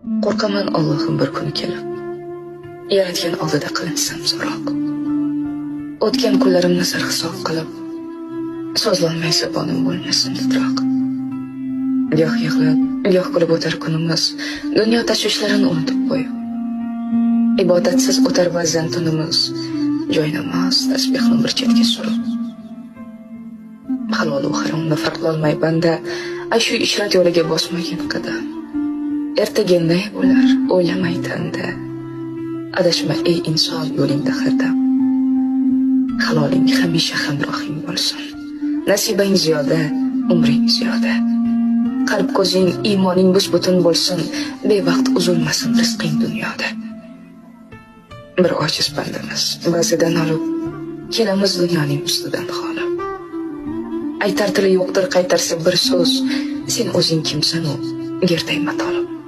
Qo'rqaman Allohim bir kun kelib, yaratgan oldida qilinsam so'roq. O'tgan kunlarimni sarhisob qilib, so'zlanmay zabonim bo'lmasin titroq. Goh yig'lab, goh kulib o'tar kunimiz, dunyo tashvishlarini unutib qo'yib. Ibodatsiz o'tar ba'zan tunimiz, joynamoz tasbihni bir chetga surib. Halol va haromni farqlolmay banda, shu ishrat yo'liga bosmagan qadam. Ertaga ne bo'lar, o'ylamay tanda. Adashma ey inson yo'lingda hardam. Haloling hamisha hamrohing bo'lsin. Nasibang ziyoda, umring ziyoda. Qalb ko'zing, iymoning bus-butun bo'lsin. Bevaqt uzilmasin rizqing dunyoda. Bir ojiz bandamiz, ba'zidan olib kelamiz dunyoning ustidan xolib. Aytar tili yo'qdir qaytarsa bir so'z, sen o'zing kimsan u, gerdayma tolib.